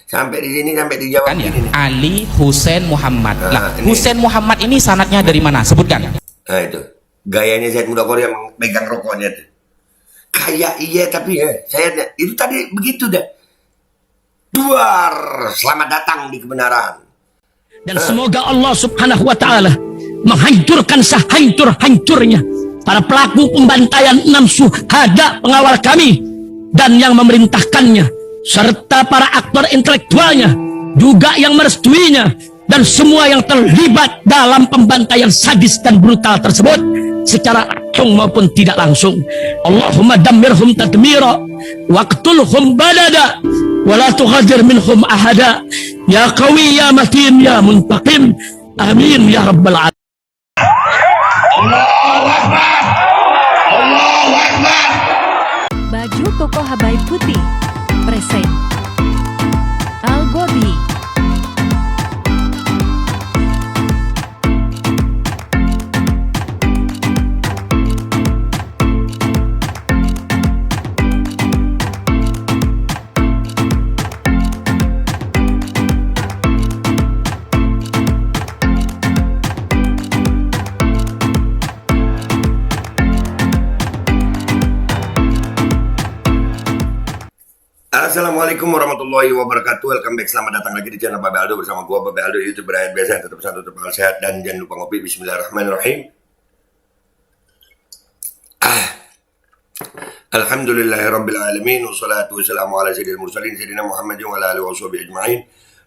Sampai di sini, sampai dijawab kan ya? gini nih. Ali Husain Muhammad. Nah, ini. Husain Muhammad ini sanadnya dari mana? Sebutkan. Nah itu, gayanya Said Mudakori yang megang rokoknya tuh. Kayak iya tapi ya, saya itu tadi begitu dah. Duar, selamat datang di kebenaran. Dan semoga Allah Subhanahu wa Ta'ala menghancurkan sehancur-hancurnya para pelaku pembantaian 6 syuhada pengawal kami dan yang memerintahkannya, serta para aktor intelektualnya juga yang merestuinya, dan semua yang terlibat dalam pembantaian sadis dan brutal tersebut secara langsung maupun tidak langsung. Allahumma dammirhum tadmira waqtulhum badada wala tughadir minhum ahada ya qawi ya matin ya muntaqim amin ya rabbal alamin. Allahu Akbar, Allahu Akbar. Baju koko Habaib putih present Al Gobi. Assalamualaikum warahmatullahi wabarakatuh. Welcome back, selamat datang lagi di channel Babe Aldo bersama gua Babe Aldo, YouTuber rakyat biasa yang tetap satu tetap sehat dan jangan lupa ngopi. Bismillahirrahmanirrahim. Alhamdulillahirabbil alamin wassalatu wassalamu ala sayyidil mursalin sayyidina Muhammadin wa ala alihi washabihi ajmain.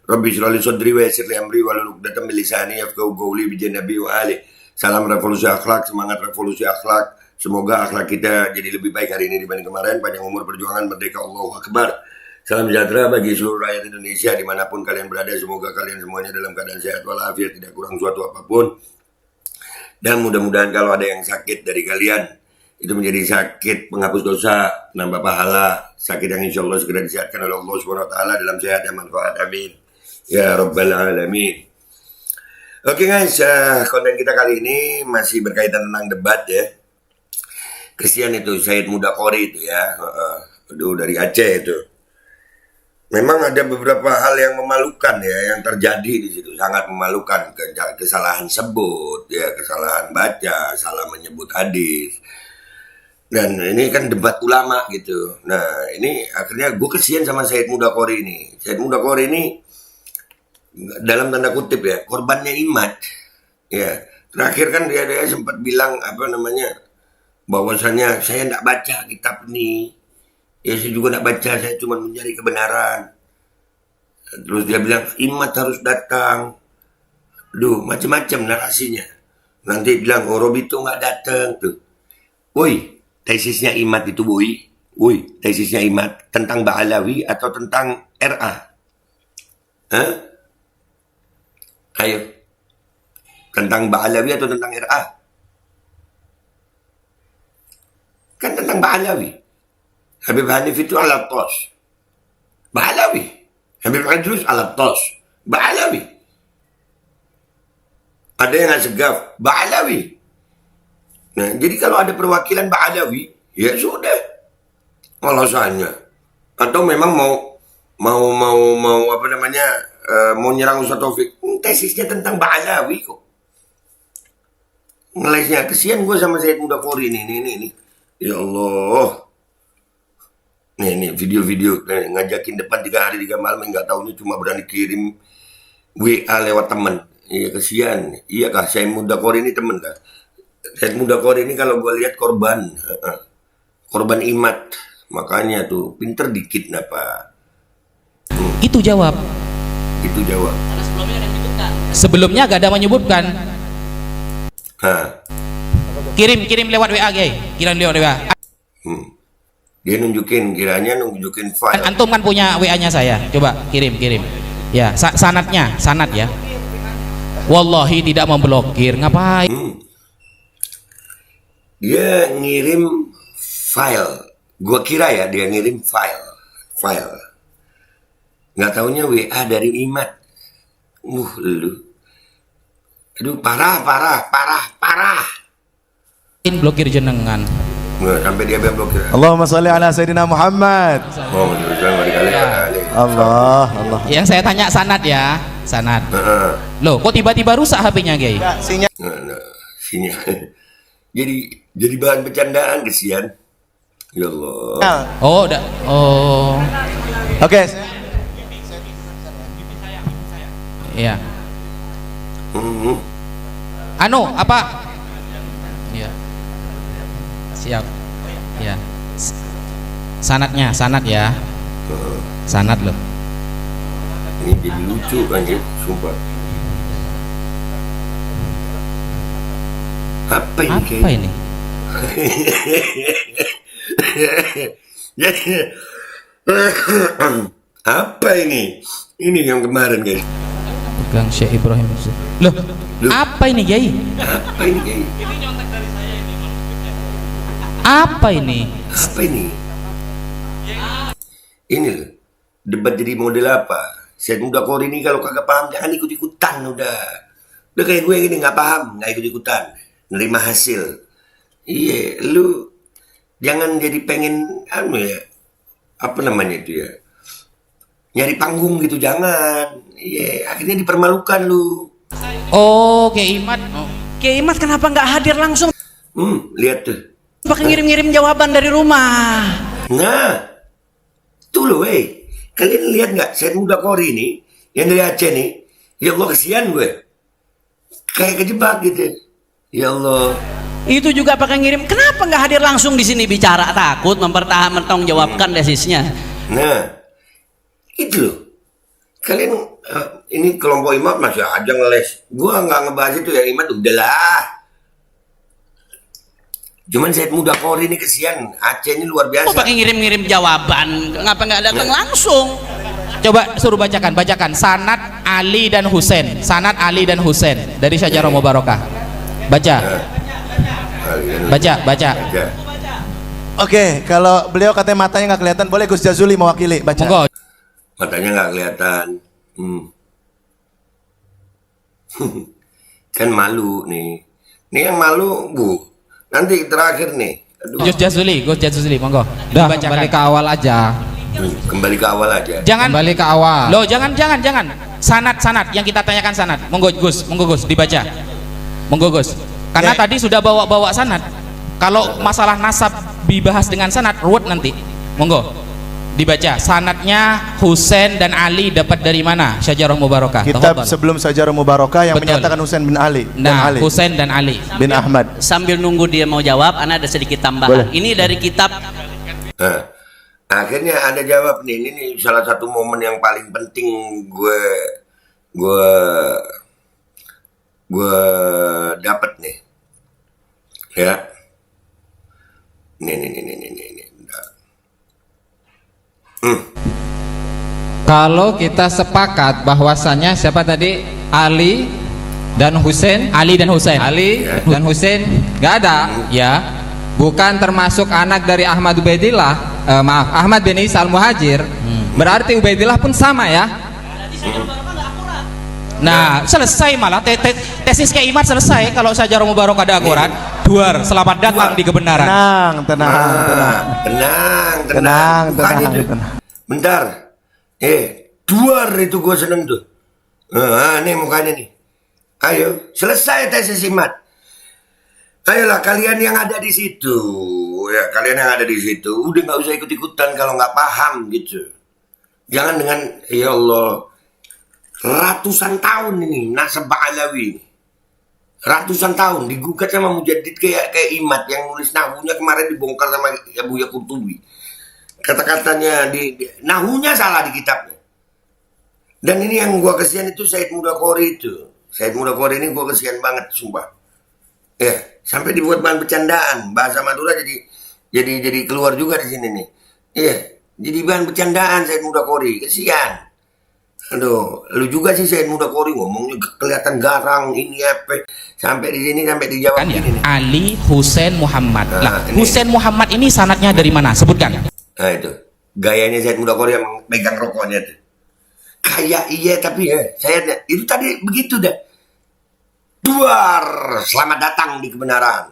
Rabbi shrah li sadri wa yassir li amri wa hlul 'uqdatam min lisani yafqahu qawli bi nabi wa ali. Salam revolusi akhlak, semangat revolusi akhlak. Semoga akhlak kita jadi lebih baik hari ini dibanding kemarin. Panjang umur, perjuangan, merdeka, Allahu Akbar. Salam sejahtera bagi seluruh rakyat Indonesia dimanapun kalian berada. Semoga kalian semuanya dalam keadaan sehat walafiat, tidak kurang suatu apapun. Dan mudah-mudahan kalau ada yang sakit dari kalian, itu menjadi sakit penghapus dosa, nambah pahala, sakit yang insya Allah segera disehatkan oleh Allah SWT dalam sehat dan manfaat. Amin ya rabbal alamin. Oke guys, konten kita kali ini masih berkaitan tentang debat ya. Kesian itu Said Mudakori itu ya, dari Aceh itu. Memang ada beberapa hal yang memalukan ya yang terjadi di situ, sangat memalukan. Kesalahan sebut ya, kesalahan baca, salah menyebut hadis. Dan ini kan debat ulama gitu. Nah ini akhirnya gue kesian sama Said Mudakori ini. Said Mudakori ini dalam tanda kutip ya, korbannya imat. Ya, terakhir kan dia sempat bilang apa namanya, bahwasanya saya tidak baca kitab ini. Ya saya juga tidak baca, saya cuma mencari kebenaran. Terus dia bilang imat harus datang. Duh, macam-macam narasinya. Nanti bilang oh Robito nggak datang tuh. Woi, tesisnya imat itu woi, tesisnya imat tentang Ba'alawi atau tentang RA? Hah? Ayo, tentang Ba'alawi atau tentang RA? Kan tentang Ba'alawi. Habib Hanif itu alat tos. Ba'alawi. Habib Idrus alat tos. Ba'alawi. Ada yang nggak segaf. Ba'alawi. Nah, jadi kalau ada perwakilan Ba'alawi, ya sudah. Alasannya. Atau memang mau apa namanya, mau nyerang Ustaz Taufik. Tesisnya tentang Ba'alawi kok. Ngelesnya, kesian gue sama Said Mudakori ini. Ya Allah. Nih video-video ngajakin depan 3 hari 3 malam, nggak tahu ini cuma berani kirim WA lewat temen. Iya kesian. Iya kah Said Mudakori ini temen kah? Said Mudakori ini kalau gue lihat korban imat, makanya tuh pinter dikit napa. Itu jawab. Sebelumnya gak ada menyebutkan. Kirim lewat WA, guys. Kirim lewat WA. Dia nunjukin file. Antum kan punya WA-nya saya. Coba kirim. Ya, sanad ya. Wallahi tidak memblokir. Ngapain? Dia ngirim file. Gua kira ya dia ngirim file. Nggak taunya WA dari Imat. Lu. Aduh, parah. Blokir jenengan. Nggak, sampai dia blokir. Allahumma sholli ala Sayyidina Muhammad. Oh, Allah, Allah. Yang saya tanya sanad ya, sanad. Heeh. Loh, kok tiba-tiba rusak HP-nya, Kiai? Ya, sinyal. Nah, sini. jadi bahan bercandaan kesian. Ya Allah. Oh, udah. Oh. Oke. Iya. Hmm. Anu, apa? Iya. Siap. Iya. Sanadnya, sanad ya. Sanad loh. Ini jadi lucu anjir, sumpah. Apa ini? Apa ini? Jadi apa ini? Ini yang kemarin guys. Pegang Syekh Ibrahim. Loh, Loh. apa ini, Kiai? Apa ini guys? Apa ini? Apa ini? Ini loh, debat jadi model apa? Saya muda kor ini kalau kagak paham jangan ikut-ikutan udah. Udah kayak gue gini nggak paham, nggak ikut-ikutan, nerima hasil. Iya, lu jangan jadi pengen anu ya, apa namanya itu ya, nyari panggung gitu jangan. Iya, akhirnya dipermalukan lu. Oh, Kiai Imat. Oh. Kiai Imat kenapa nggak hadir langsung? Lihat tuh. Pakai ngirim-ngirim jawaban dari rumah. Nah, tuh loh, kalian lihat nggak? Saya muda kori ini, yang dari Aceh nih, ya Allah kesian gue, kayak kejebak gitu. Ya Allah. Itu juga pakai ngirim. Kenapa nggak hadir langsung di sini bicara? Takut mempertanggungjawabkan desisnya. Nah, itu loh. Kalian ini kelompok imam masih aja ngeles. Gua nggak ngebahas itu ya imam, udahlah. Cuman saya muda kori ini kesian. Aceh ini luar biasa. Pakai ngirim-ngirim jawaban. Kenapa nggak datang langsung? Coba suruh bacakan sanad Ali dan Husain. Sanad Ali dan Husain dari Syajarah Mubarakah. Baca. Baca. Oke, kalau beliau katanya matanya nggak kelihatan, boleh Gus Jazuli mewakili baca. Monggo. Matanya nggak kelihatan. Kan malu nih. Nih yang malu, Bu. Nanti terakhir nih. Aduh. Gus Jazuli, monggo. Udah, Dibacakan. kembali ke awal aja. Kembali ke awal aja. Jangan. Kembali ke awal. Loh, jangan. Sanad yang kita tanyakan sanad. Monggo Gus, dibaca. Monggo Gus. Karena Ya. tadi sudah bawa sanet. Kalau masalah nasab dibahas dengan sanad ruwet nanti. Monggo dibaca. Sanadnya Husain dan Ali dapat dari mana? Syajarah Mubarakah. Kitab Tafadhal. sebelum Syajarah Mubarakah yang Betul. menyatakan Husain bin Ali Nah, dan Ali Husain dan Ali. bin Ahmad. Sambil nunggu dia mau jawab, Ana ada sedikit tambahan. Boleh. Ini dari kitab. Nah, akhirnya ada jawab nih. Ini salah satu momen yang paling penting gue dapat nih. Ya. Nih. Kalau kita sepakat bahwasannya siapa tadi? Ali dan Husain. Ali dan Husain. Ali dan Husain nggak ada. Ya. Bukan termasuk anak dari Ahmad Ubaidillah. Ahmad bin Isa al-Muhajir. Berarti Ubaidillah pun sama ya. Nah, selesai malah tesis Kiai Imat selesai kalau Syajarah Mubarakah ada akurat. Duar, selamat datang di kebenaran. Tenang. Tenang. Bukannya tuh. Tenang. Bentar. Duar itu gue seneng tuh. Nih mukanya nih. Ayo, selesai tesis Imat. Ayolah kalian yang ada di situ. Ya, kalian yang ada di situ udah nggak usah ikut-ikutan kalau nggak paham gitu. Jangan dengan ya Allah. Ratusan tahun ini nasab Alawi. Ratusan tahun digugat sama Mujaddid kayak Imat yang nulis nahunya kemarin dibongkar sama Abu Yaqutubi. Kata-katanya di nahunya salah di kitabnya. Dan ini yang gua kesian itu Said Muda Kori itu. Said Muda Kori ini gua kesian banget sumpah. Ya, sampai dibuat bahan bercandaan. Bahasa Madura jadi keluar juga di sini nih. Iya, jadi bahan bercandaan Said Muda Kori. Kesian. Aduh, lu juga sih Said Muda Kori ngomongnya kelihatan garang ini apa. Sampai di sini sampai dijawab Kan ya? gini nih. Ali Husain Muhammad. Nah, Lah, ini. Husain Muhammad ini sanadnya dari mana? Sebutkan. Nah itu, gayanya Said Muda Kori yang megang rokoknya tuh. Kayak iya tapi ya, saya itu tadi begitu dah. Duar, selamat datang di kebenaran.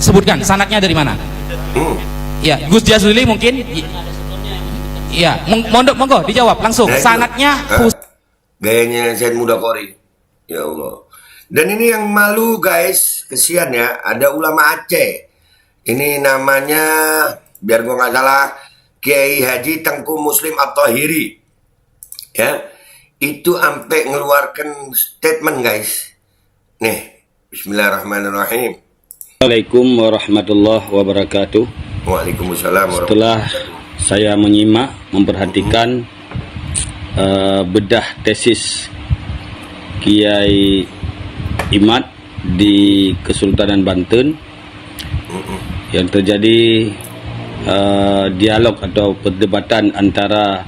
Sebutkan sanadnya dari mana? Ya, Gus Jazuli mungkin. Iya, monggo dijawab langsung. Nah, itu. Sanatnya Hah? Gayanya Said Mudakori. Ya Allah. Dan ini yang malu guys, kesian ya, ada ulama Aceh. Ini namanya, biar gua nggak salah, Kiai Haji Tengku Muslim At-Tahiri. Ya, itu sampai ngeluarkan statement guys. Nih, Bismillahirrahmanirrahim. Assalamualaikum warahmatullahi wabarakatuh. Waalaikumsalam warahmatullahi Setelah wabarakatuh. saya menyimak, memperhatikan bedah tesis Kiai Imad di Kesultanan Banten, yang terjadi dialog atau perdebatan antara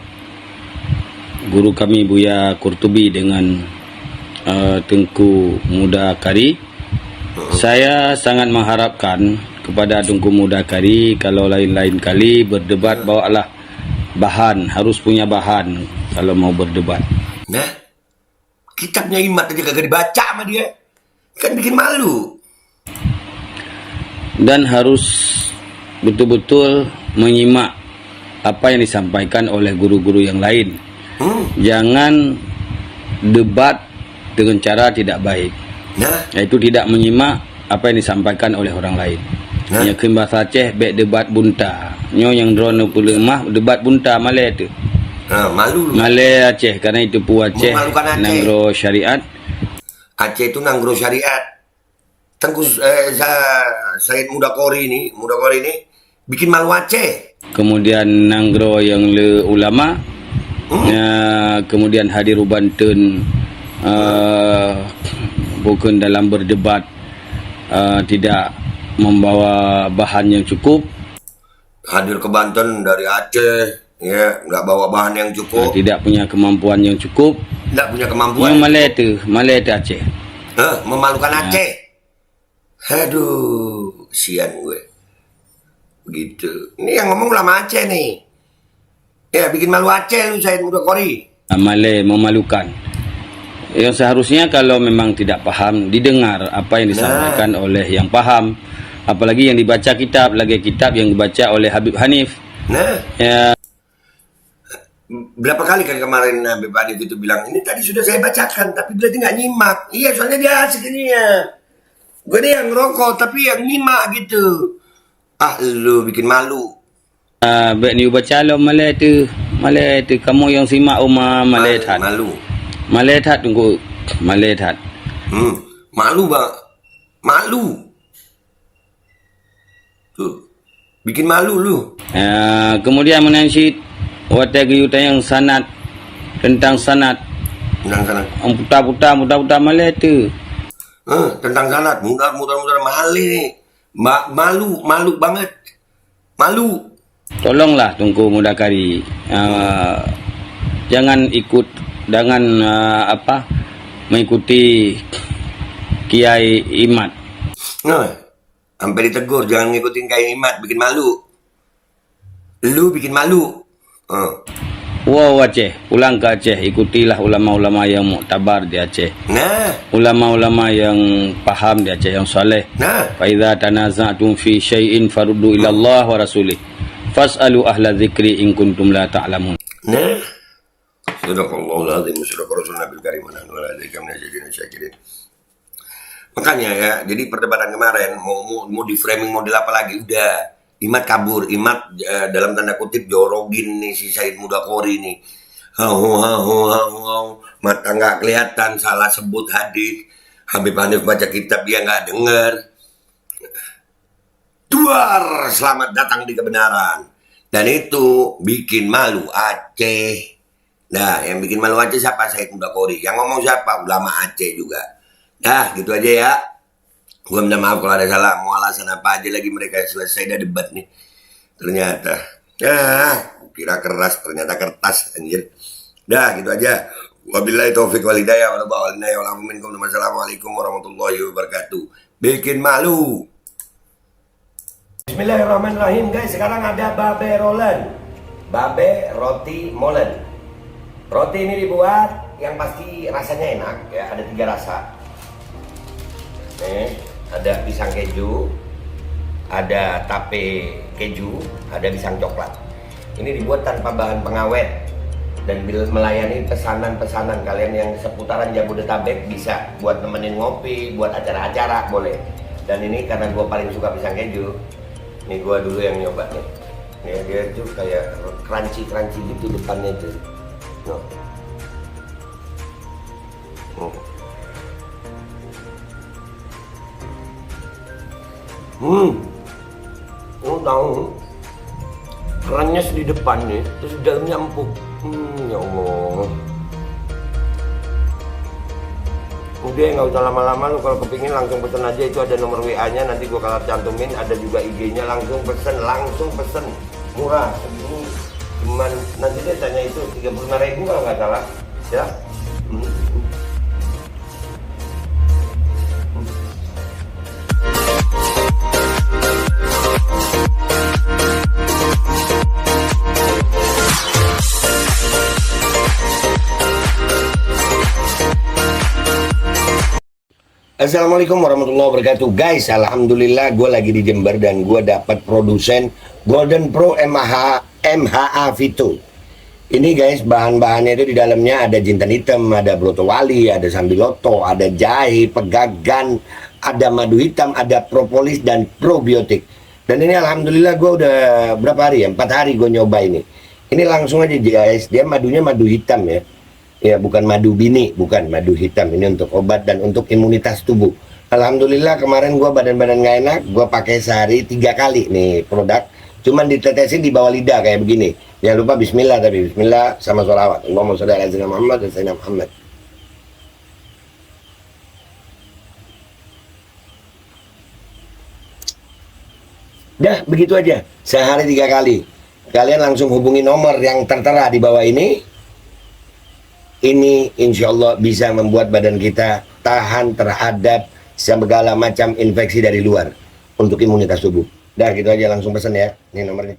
guru kami Buya Qurtubi dengan Tengku Mudakari. Saya sangat mengharapkan kepada Tengku Mudakari, kalau lain-lain kali berdebat, bawalah bahan, harus punya bahan kalau mau berdebat. Nah, kitabnya Imad aja kagak dibaca sama dia. Kan bikin malu. Dan harus betul-betul menyimak apa yang disampaikan oleh guru-guru yang lain. Jangan debat dengan cara tidak baik, Nah, yaitu tidak menyimak apa yang disampaikan oleh orang lain. Nah. Yang bahasa Aceh bek debat bunta. Nyo yang drone pula mah debat bunta Malay tu. malu lu. Malay Aceh, karena itu pu Aceh Memalukan Aceh. nanggro syariat. Aceh itu nanggro syariat. Tengku Said Mudakori ini bikin malu Aceh. Kemudian nanggro yang le ulama. Kemudian hadir Banten, bukan dalam berdebat, tidak membawa bahan yang cukup. Hadir ke Banten dari Aceh, ya, nggak bawa bahan yang cukup, Tidak punya kemampuan yang cukup. nggak punya kemampuan. Yang Malay tu Aceh. Memalukan Aceh. Aduh, kesian gue. Begitu. Ini yang ngomong ulama Aceh nih. Ya, bikin malu Aceh lu Said Mudakori. Malay memalukan. Yang seharusnya kalau memang tidak paham, didengar apa yang disampaikan oleh yang paham. Apalagi yang dibaca kitab, lagi kitab yang dibaca oleh Habib Hanif. Nah, Ya, berapa kali kan kemarin Habib Hanif itu bilang, ini tadi sudah saya bacakan, tapi berarti nggak nyimak. Iya, soalnya dia asik ini ya. Gue nih yang ngerokok, tapi yang nyimak gitu. Ah, lu bikin malu. baik ni baca lo Malay tu kamu yang simak Umar Malay that. Malu. Malay that tunggu. Malay that. Malu bang. Malu. Tuh. Bikin malu lu. Kemudian menansyid watai gayutan yang sanad, tentang sanad. Tentang sanad. Mudah-mudah Malay tu. Tentang sanad. Mudah mahal nih. Malu banget. Malu. Tolonglah Tengku Mudakari, jangan mengikuti Kiai Imad. Sampai ditegur, jangan ngikutin Kiai Imad, bikin malu. Lu bikin malu. Wow Aceh, pulang ke Aceh, ikutilah ulama-ulama yang muktabar di Aceh. Nah, Ulama-ulama yang paham di Aceh, yang soleh. Fa idza tanaza'tum fi syai'in faruddu ila Allah wa rasulih. Fas'alu ahla dzikri in kuntum la ta'lamun. Nah, Sadaqallahul azim, sadaqa Rasulullah bil karim wa nahnu ala dzalika minasy syakirin. Makanya ya, jadi perdebatan kemarin mau di framing model apa lagi, udah Imad kabur, Imad dalam tanda kutip jorogin nih si Said Mudakori nih. Mata nggak kelihatan, salah sebut hadis. Habib Hanif baca kitab dia nggak denger. Duar, selamat datang di kebenaran. Dan itu bikin malu Aceh. Nah, yang bikin malu Aceh siapa? Said Mudakori. Yang ngomong siapa? Ulama Aceh juga. Nah, gitu aja ya. Gue minta maaf kalau ada salah. Mau alasan apa aja lagi mereka selesai dah debat nih. Ternyata. Kira keras, ternyata kertas. Anjir. Dah, gitu aja. Wabillahi taufiq walhidayah. Wassalamualaikum warahmatullahi wabarakatuh. Bikin malu. Bismillahirrahmanirrahim guys, sekarang ada babe rolen, babe roti molen. Roti ini dibuat yang pasti rasanya enak ya, ada 3 rasa. Nih, ada pisang keju, ada tape keju, ada pisang coklat. Ini dibuat tanpa bahan pengawet dan melayani pesanan-pesanan. Kalian yang seputaran Jabodetabek bisa buat nemenin ngopi, buat acara-acara boleh. Dan ini karena gue paling suka pisang keju, nih gue dulu yang nyoba nih. Nih dia tuh kayak crunchy gitu depannya tuh. No. Oh tahu, kerennya di depan nih, terus di dalamnya empuk. Ya Allah. Udah nggak usah lama-lama, lu kalau kepingin langsung pesen aja, itu ada nomor WA-nya, nanti gua kalau cantumin, ada juga IG-nya, langsung pesen, murah. Segini cuman nanti deh tanya itu 35.000 kalau nggak salah, ya. Assalamualaikum warahmatullahi wabarakatuh. Guys, alhamdulillah gue lagi di Jember dan gue dapat produsen Golden Pro MHA Vito. Ini guys, bahan-bahannya itu di dalamnya ada jintan hitam, ada broto wali, ada sambiloto, ada jahe, pegagan, ada madu hitam, ada propolis dan probiotik. Dan ini alhamdulillah gue udah berapa hari ya? 4 hari gue nyoba ini. Ini langsung aja guys, dia madunya madu hitam ya. Ya bukan madu bini, bukan madu hitam. Ini untuk obat dan untuk imunitas tubuh. Alhamdulillah kemarin gua badan-badan nggak enak, gua pakai sehari 3 kali nih produk. Cuman ditetesin di bawah lidah kayak begini. Jangan lupa Bismillah, tapi Bismillah sama sholawat. Allahumma sholli ala sayyidina Muhammad dan sayyidina Muhammad. Dah begitu aja, sehari 3 kali. Kalian langsung hubungi nomor yang tertera di bawah ini. Ini insya Allah bisa membuat badan kita tahan terhadap segala macam infeksi dari luar untuk imunitas tubuh. Dah gitu aja, langsung pesan ya, ini nomornya.